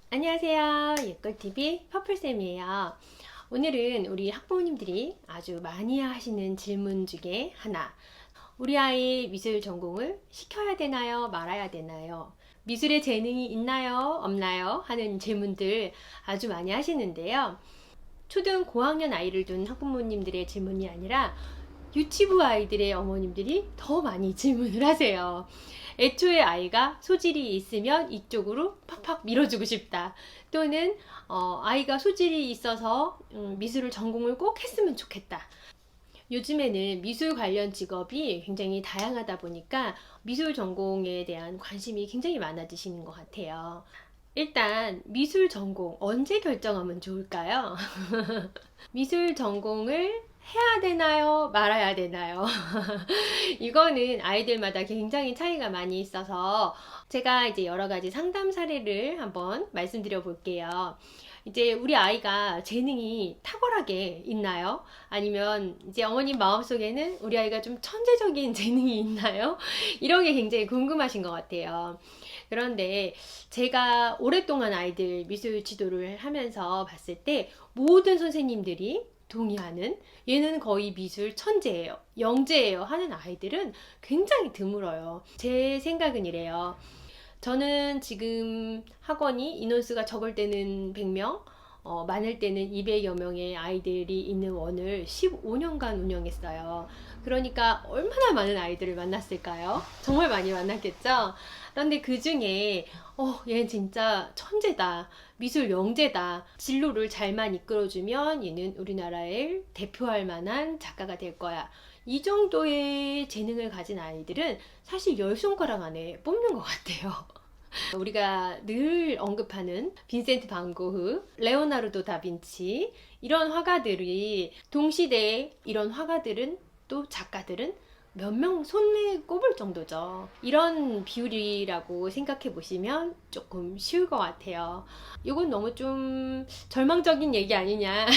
안녕하세요. 예꿀TV 퍼플쌤이에요. 오늘은 우리 학부모님들이 아주 많이 하시는 질문 중에 하나. 우리 아이 미술 전공을 시켜야 되나요? 말아야 되나요? 미술에 재능이 있나요? 없나요? 하는 질문들 아주 많이 하시는데요. 초등 고학년 아이를 둔 학부모님들의 질문이 아니라 유치부 아이들의 어머님들이 더 많이 질문을 하세요. 애초에 아이가 소질이 있으면 이쪽으로 팍팍 밀어주고 싶다. 또는 아이가 소질이 있어서 미술을 전공을 꼭 했으면 좋겠다. 요즘에는 미술 관련 직업이 굉장히 다양하다 보니까 미술 전공에 대한 관심이 굉장히 많아지시는 것 같아요. 일단 미술 전공 언제 결정하면 좋을까요? 미술 전공을 해야 되나요? 말아야 되나요? 이거는 아이들마다 굉장히 차이가 많이 있어서 제가 이제 여러 가지 상담 사례를 한번 말씀드려 볼게요. 이제 우리 아이가 재능이 탁월하게 있나요? 아니면 이제 어머님 마음속에는 우리 아이가 좀 천재적인 재능이 있나요? 이런 게 굉장히 궁금하신 것 같아요. 그런데 제가 오랫동안 아이들 미술 지도를 하면서 봤을 때 모든 선생님들이 동의하는 얘는 거의 미술 천재예요, 영재예요 하는 아이들은 굉장히 드물어요. 제 생각은 이래요. 저는 지금 학원이 인원수가 적을 때는 100명, 많을 때는 200여 명의 아이들이 있는 원을 15년간 운영했어요. 그러니까 얼마나 많은 아이들을 만났을까요? 정말 많이 만났겠죠? 그런데 그 중에 얘는 진짜 천재다, 미술 영재다, 진로를 잘만 이끌어주면 얘는 우리나라를 대표할 만한 작가가 될 거야, 이 정도의 재능을 가진 아이들은 사실 열 손가락 안에 뽑는 것 같아요. 우리가 늘 언급하는 빈센트 반 고흐, 레오나르도 다빈치, 이런 화가들이 동시대에 이런 화가들은, 또 작가들은 몇 명 손에 꼽을 정도죠. 이런 비율이라고 생각해 보시면 조금 쉬울 것 같아요. 이건 너무 좀 절망적인 얘기 아니냐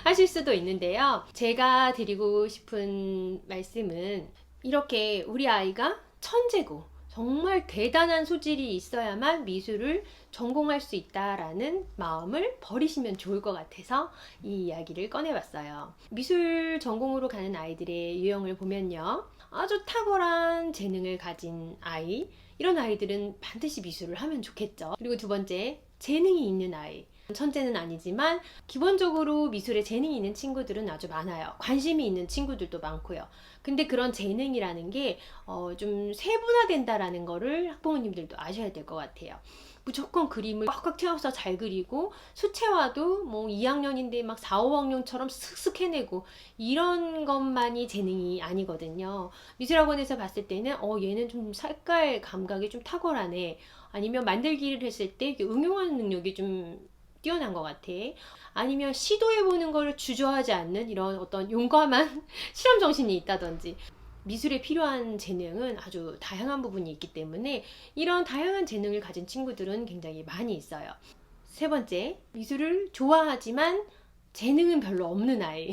하실 수도 있는데요. 제가 드리고 싶은 말씀은 이렇게 우리 아이가 천재고 정말 대단한 소질이 있어야만 미술을 전공할 수 있다라는 마음을 버리시면 좋을 것 같아서 이 이야기를 꺼내봤어요. 미술 전공으로 가는 아이들의 유형을 보면요, 아주 탁월한 재능을 가진 아이, 이런 아이들은 반드시 미술을 하면 좋겠죠. 그리고 두 번째, 재능이 있는 아이, 천재는 아니지만 기본적으로 미술에 재능이 있는 친구들은 아주 많아요. 관심이 있는 친구들도 많고요. 근데 그런 재능이라는 게 좀 세분화된다라는 거를 학부모님들도 아셔야 될 것 같아요. 무조건 그림을 꽉꽉 채워서 잘 그리고 수채화도 뭐 2학년인데 막 4, 5학년처럼 슥슥 해내고 이런 것만이 재능이 아니거든요. 미술학원에서 봤을 때는 얘는 좀 색깔 감각이 좀 탁월하네, 아니면 만들기를 했을 때 응용하는 능력이 좀 뛰어난 것 같아, 아니면 시도해보는 걸 주저하지 않는 이런 어떤 용감한 실험 정신이 있다든지, 미술에 필요한 재능은 아주 다양한 부분이 있기 때문에 이런 다양한 재능을 가진 친구들은 굉장히 많이 있어요. 세 번째, 미술을 좋아하지만 재능은 별로 없는 아이.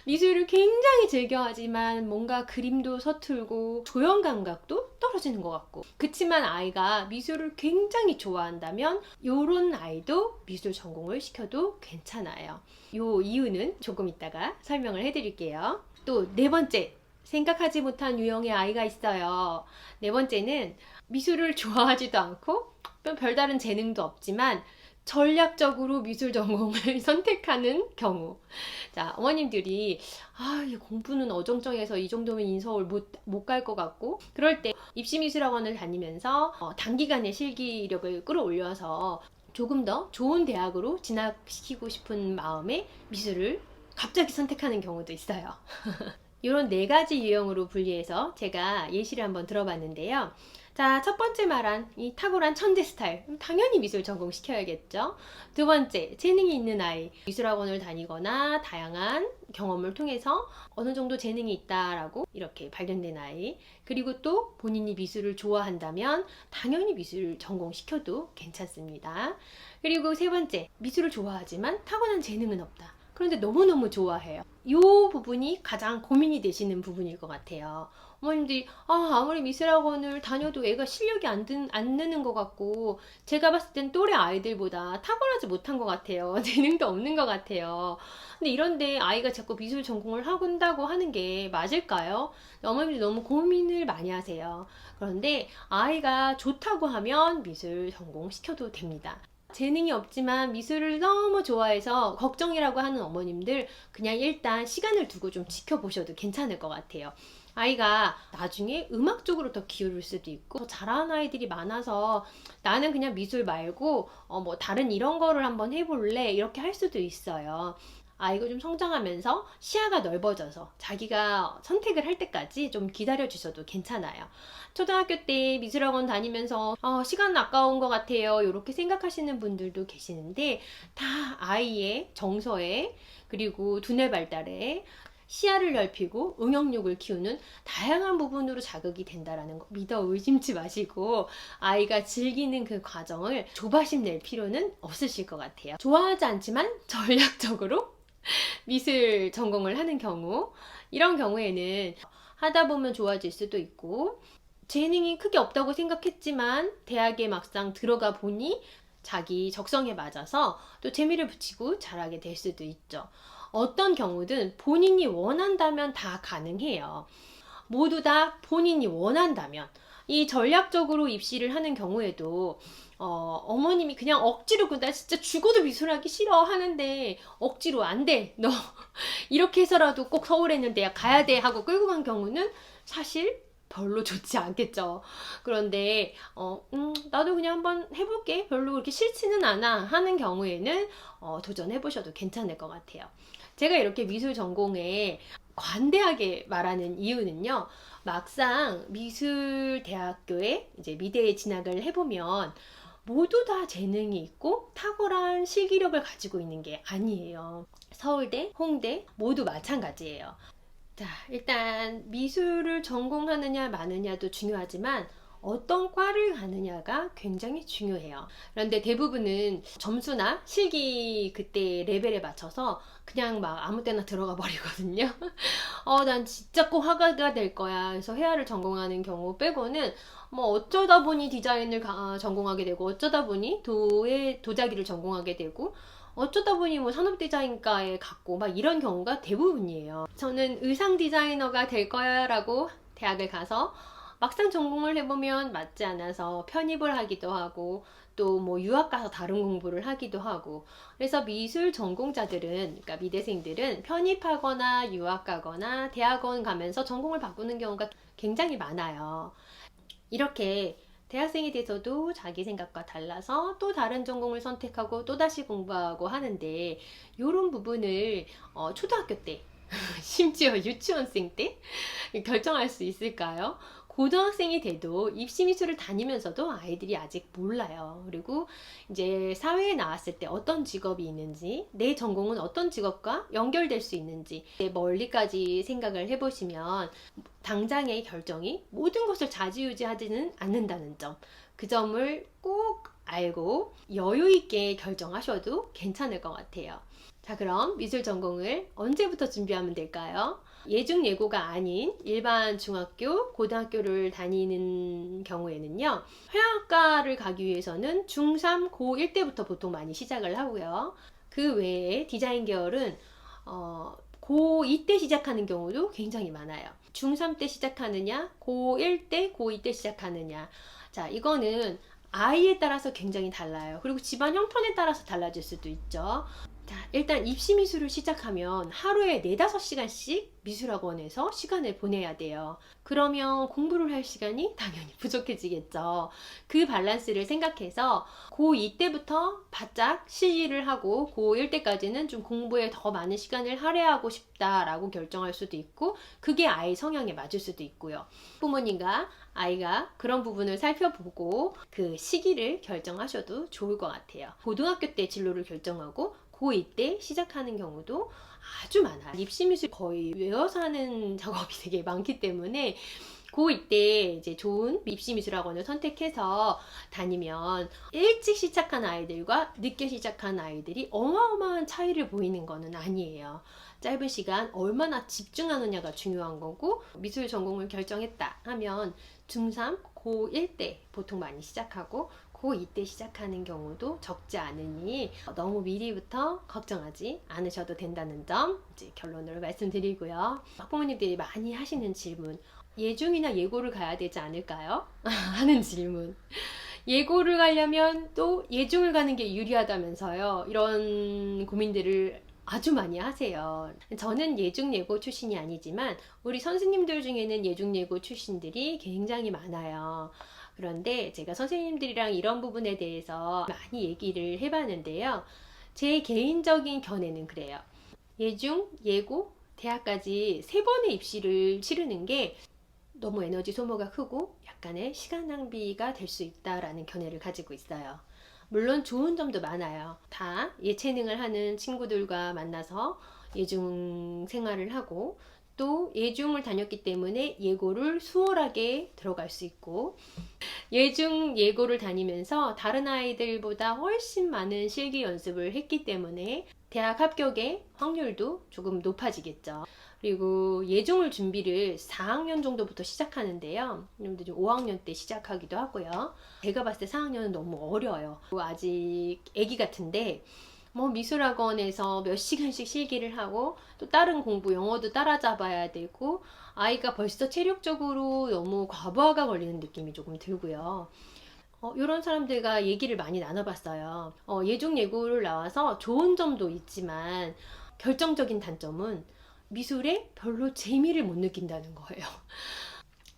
미술을 굉장히 즐겨하지만 뭔가 그림도 서툴고 조형 감각도 떨어지는 것 같고, 그치만 아이가 미술을 굉장히 좋아한다면 요런 아이도 미술 전공을 시켜도 괜찮아요. 요 이유는 조금 이따가 설명을 해드릴게요. 또 네 번째, 생각하지 못한 유형의 아이가 있어요. 네 번째는 미술을 좋아하지도 않고 별다른 재능도 없지만 전략적으로 미술 전공을 선택하는 경우. 자, 어머님들이 이 공부는 어정쩡해서 이 정도면 인서울 못 갈 것 같고, 그럴 때 입시미술학원을 다니면서 단기간에 실기력을 끌어올려서 조금 더 좋은 대학으로 진학시키고 싶은 마음에 미술을 갑자기 선택하는 경우도 있어요. 이런 네 가지 유형으로 분리해서 제가 예시를 한번 들어봤는데요. 자, 첫 번째 말한 이 탁월한 천재 스타일, 당연히 미술 전공시켜야겠죠. 두 번째, 재능이 있는 아이, 미술학원을 다니거나 다양한 경험을 통해서 어느 정도 재능이 있다라고 이렇게 발견된 아이, 그리고 또 본인이 미술을 좋아한다면 당연히 미술 전공시켜도 괜찮습니다. 그리고 세 번째, 미술을 좋아하지만 타고난 재능은 없다, 그런데 너무너무 좋아해요. 이 부분이 가장 고민이 되시는 부분일 것 같아요. 어머님들이 아무리 미술학원을 다녀도 애가 실력이 안 느는 것 같고 제가 봤을 땐 또래 아이들보다 탁월하지 못한 것 같아요. 재능도 없는 것 같아요. 근데 이런데 아이가 자꾸 미술 전공을 한다고 하는 게 맞을까요? 어머님들이 너무 고민을 많이 하세요. 그런데 아이가 좋다고 하면 미술 전공 시켜도 됩니다. 재능이 없지만 미술을 너무 좋아해서 걱정이라고 하는 어머님들 그냥 일단 시간을 두고 좀 지켜보셔도 괜찮을 것 같아요. 아이가 나중에 음악 쪽으로 더 기울을 수도 있고 더 잘하는 아이들이 많아서 나는 그냥 미술 말고 뭐 다른 이런 거를 한번 해볼래 이렇게 할 수도 있어요. 아이가 좀 성장하면서 시야가 넓어져서 자기가 선택을 할 때까지 좀 기다려 주셔도 괜찮아요. 초등학교 때 미술학원 다니면서 시간 아까운 것 같아요 이렇게 생각하시는 분들도 계시는데 다 아이의 정서에 그리고 두뇌 발달에 시야를 넓히고 응용력을 키우는 다양한 부분으로 자극이 된다라는 거 믿어 의심치 마시고 아이가 즐기는 그 과정을 조바심 낼 필요는 없으실 것 같아요. 좋아하지 않지만 전략적으로 미술 전공을 하는 경우 이런 경우에는 하다 보면 좋아질 수도 있고 재능이 크게 없다고 생각했지만 대학에 막상 들어가 보니 자기 적성에 맞아서 또 재미를 붙이고 잘하게 될 수도 있죠. 어떤 경우든 본인이 원한다면 다 가능해요. 모두 다 본인이 원한다면 이 전략적으로 입시를 하는 경우에도 어머님이 그냥 억지로 나 진짜 죽어도 미술하기 싫어 하는데 억지로 안 돼. 너 이렇게 해서라도 꼭 서울에는 대학 가야 돼 하고 끌고 간 경우는 사실 별로 좋지 않겠죠. 그런데 나도 그냥 한번 해볼게. 별로 그렇게 싫지는 않아 하는 경우에는 도전해보셔도 괜찮을 것 같아요. 제가 이렇게 미술 전공에 관대하게 말하는 이유는요. 막상 미술대학교에 이제 미대에 진학을 해보면 모두 다 재능이 있고 탁월한 실기력을 가지고 있는 게 아니에요. 서울대, 홍대 모두 마찬가지예요. 자, 일단 미술을 전공하느냐 마느냐도 중요하지만 어떤 과를 가느냐가 굉장히 중요해요. 그런데 대부분은 점수나 실기 그때 레벨에 맞춰서 그냥 막 아무 때나 들어가 버리거든요. 난 진짜 꼭 화가가 될 거야. 그래서 회화를 전공하는 경우 빼고는 뭐 어쩌다 보니 디자인을 전공하게 되고 어쩌다 보니 도자기를 전공하게 되고 어쩌다 보니 뭐 산업 디자인과에 갔고 막 이런 경우가 대부분이에요. 저는 의상 디자이너가 될 거야 라고 대학을 가서 막상 전공을 해보면 맞지 않아서 편입을 하기도 하고 또 뭐 유학 가서 다른 공부를 하기도 하고 그래서 미술 전공자들은 그러니까 미대생들은 편입하거나 유학 가거나 대학원 가면서 전공을 바꾸는 경우가 굉장히 많아요. 이렇게 대학생이 돼서도 자기 생각과 달라서 또 다른 전공을 선택하고 또다시 공부하고 하는데 이런 부분을 초등학교 때 심지어 유치원생 때 결정할 수 있을까요? 고등학생이 돼도 입시미술을 다니면서도 아이들이 아직 몰라요. 그리고 이제 사회에 나왔을 때 어떤 직업이 있는지, 내 전공은 어떤 직업과 연결될 수 있는지 멀리까지 생각을 해보시면 당장의 결정이 모든 것을 좌지우지하지는 않는다는 점, 그 점을 꼭 알고 여유 있게 결정하셔도 괜찮을 것 같아요. 자, 그럼 미술 전공을 언제부터 준비하면 될까요? 예중 예고가 아닌 일반 중학교, 고등학교를 다니는 경우에는요. 회화과를 가기 위해서는 중3, 고1 때부터 보통 많이 시작을 하고요. 그 외에 디자인 계열은 고2 때 시작하는 경우도 굉장히 많아요. 중3 때 시작하느냐, 고1 때, 고2 때 시작하느냐. 자, 이거는 아이에 따라서 굉장히 달라요. 그리고 집안 형편에 따라서 달라질 수도 있죠. 자, 일단 입시미술을 시작하면 하루에 4-5시간씩 미술학원에서 시간을 보내야 돼요. 그러면 공부를 할 시간이 당연히 부족해지겠죠. 그 밸런스를 생각해서 고2 때부터 바짝 실기를 하고 고1 때까지는 좀 공부에 더 많은 시간을 할애하고 싶다라고 결정할 수도 있고 그게 아이 성향에 맞을 수도 있고요. 부모님과 아이가 그런 부분을 살펴보고 그 시기를 결정하셔도 좋을 것 같아요. 고등학교 때 진로를 결정하고 고2 때 시작하는 경우도 아주 많아요. 입시 미술 거의 외워서 하는 작업이 되게 많기 때문에 고2 때 이제 좋은 입시 미술학원을 선택해서 다니면 일찍 시작한 아이들과 늦게 시작한 아이들이 어마어마한 차이를 보이는 거는 아니에요. 짧은 시간 얼마나 집중하느냐가 중요한 거고, 미술 전공을 결정했다 하면 중3, 고1 때 보통 많이 시작하고 고2 때 시작하는 경우도 적지 않으니 너무 미리부터 걱정하지 않으셔도 된다는 점 이제 결론으로 말씀드리고요. 학부모님들이 많이 하시는 질문, 예중이나 예고를 가야 되지 않을까요? 하는 질문. 예고를 가려면 또 예중을 가는 게 유리하다면서요. 이런 고민들을 아주 많이 하세요. 저는 예중 예고 출신이 아니지만 우리 선생님들 중에는 예중 예고 출신들이 굉장히 많아요. 그런데 제가 선생님들이랑 이런 부분에 대해서 많이 얘기를 해봤는데요. 제 개인적인 견해는 그래요. 예중, 예고, 대학까지 3번의 입시를 치르는 게 너무 에너지 소모가 크고 약간의 시간 낭비가 될 수 있다라는 견해를 가지고 있어요. 물론 좋은 점도 많아요. 다 예체능을 하는 친구들과 만나서 예중 생활을 하고 또 예중을 다녔기 때문에 예고를 수월하게 들어갈 수 있고, 예중 예고를 다니면서 다른 아이들보다 훨씬 많은 실기 연습을 했기 때문에 대학 합격의 확률도 조금 높아지겠죠. 그리고 예중을 준비를 4학년 정도부터 시작하는데요. 여러분들 5학년 때 시작하기도 하고요. 제가 봤을 때 4학년은 너무 어려요. 아직 아기 같은데 뭐 미술학원에서 몇 시간씩 실기를 하고 또 다른 공부 영어도 따라잡아야 되고 아이가 벌써 체력적으로 너무 과부하가 걸리는 느낌이 조금 들고요. 이런 사람들과 얘기를 많이 나눠봤어요. 예중 예고를 나와서 좋은 점도 있지만 결정적인 단점은 미술에 별로 재미를 못 느낀다는 거예요.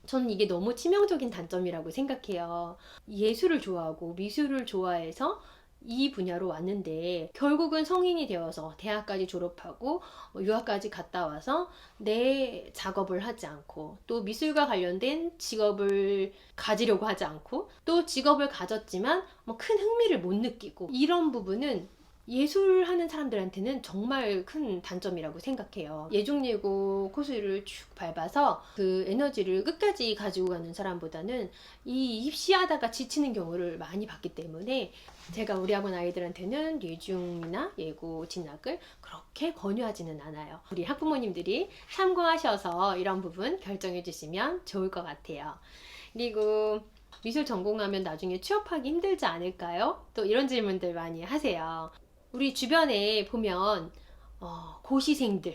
저는 이게 너무 치명적인 단점이라고 생각해요. 예술을 좋아하고 미술을 좋아해서 이 분야로 왔는데 결국은 성인이 되어서 대학까지 졸업하고 유학까지 갔다 와서 내 작업을 하지 않고 또 미술과 관련된 직업을 가지려고 하지 않고 또 직업을 가졌지만 뭐 큰 흥미를 못 느끼고, 이런 부분은 예술하는 사람들한테는 정말 큰 단점이라고 생각해요. 예중예고 코스를 쭉 밟아서 그 에너지를 끝까지 가지고 가는 사람보다는 이 입시하다가 지치는 경우를 많이 봤기 때문에 제가 우리 학원 아이들한테는 예중이나 예고 진학을 그렇게 권유하지는 않아요. 우리 학부모님들이 참고하셔서 이런 부분 결정해 주시면 좋을 것 같아요. 그리고 미술 전공하면 나중에 취업하기 힘들지 않을까요? 또 이런 질문들 많이 하세요. 우리 주변에 보면 고시생들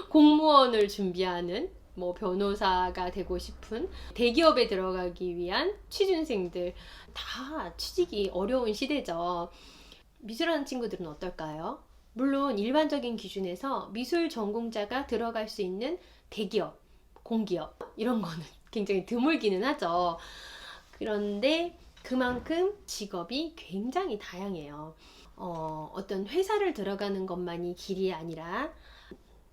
공무원을 준비하는 뭐 변호사가 되고 싶은 대기업에 들어가기 위한 취준생들 다 취직이 어려운 시대죠. 미술하는 친구들은 어떨까요? 물론 일반적인 기준에서 미술 전공자가 들어갈 수 있는 대기업, 공기업 이런 거는 굉장히 드물기는 하죠. 그런데 그만큼 직업이 굉장히 다양해요. 어떤 회사를 들어가는 것만이 길이 아니라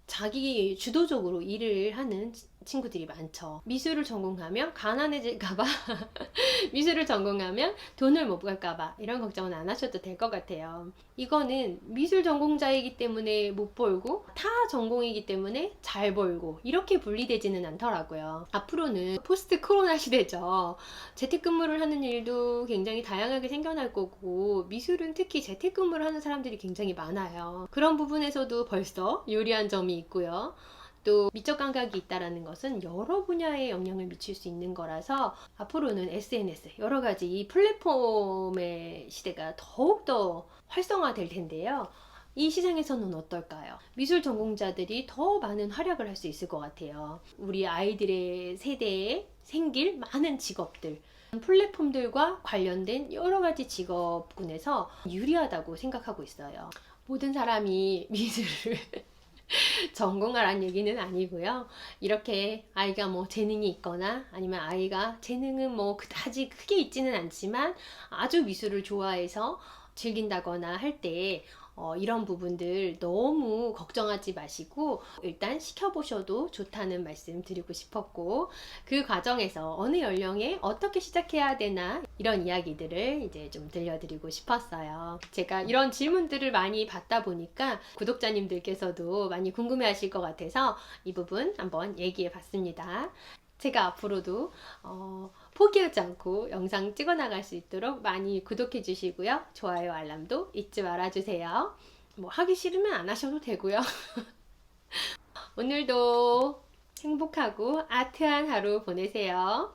자기 주도적으로 일을 하는 친구들이 많죠. 미술을 전공하면 가난해질까봐 미술을 전공하면 돈을 못 벌까봐 이런 걱정은 안 하셔도 될 것 같아요. 이거는 미술 전공자이기 때문에 못 벌고 타 전공이기 때문에 잘 벌고 이렇게 분리되지는 않더라고요. 앞으로는 포스트 코로나 시대죠. 재택근무를 하는 일도 굉장히 다양하게 생겨날 거고 미술은 특히 재택근무를 하는 사람들이 굉장히 많아요. 그런 부분에서도 벌써 유리한 점이 있고요. 또 미적 감각이 있다는 것은 여러 분야에 영향을 미칠 수 있는 거라서 앞으로는 SNS 여러 가지 이 플랫폼의 시대가 더욱더 활성화될 텐데요. 이 시장에서는 어떨까요? 미술 전공자들이 더 많은 활약을 할 수 있을 것 같아요. 우리 아이들의 세대에 생길 많은 직업들, 플랫폼들과 관련된 여러 가지 직업군에서 유리하다고 생각하고 있어요. 모든 사람이 미술을 전공하라는 얘기는 아니고요. 이렇게 아이가 뭐 재능이 있거나 아니면 아이가 재능은 뭐 그다지 크게 있지는 않지만 아주 미술을 좋아해서 즐긴다거나 할 때 이런 부분들 너무 걱정하지 마시고 일단 시켜보셔도 좋다는 말씀 드리고 싶었고, 그 과정에서 어느 연령에 어떻게 시작해야 되나 이런 이야기들을 이제 좀 들려드리고 싶었어요. 제가 이런 질문들을 많이 받다 보니까 구독자님들께서도 많이 궁금해 하실 것 같아서 이 부분 한번 얘기해 봤습니다. 제가 앞으로도 포기하지 않고 영상 찍어 나갈 수 있도록 많이 구독해 주시고요. 좋아요, 알람도 잊지 말아 주세요. 뭐 하기 싫으면 안 하셔도 되고요. 오늘도 행복하고 아트한 하루 보내세요.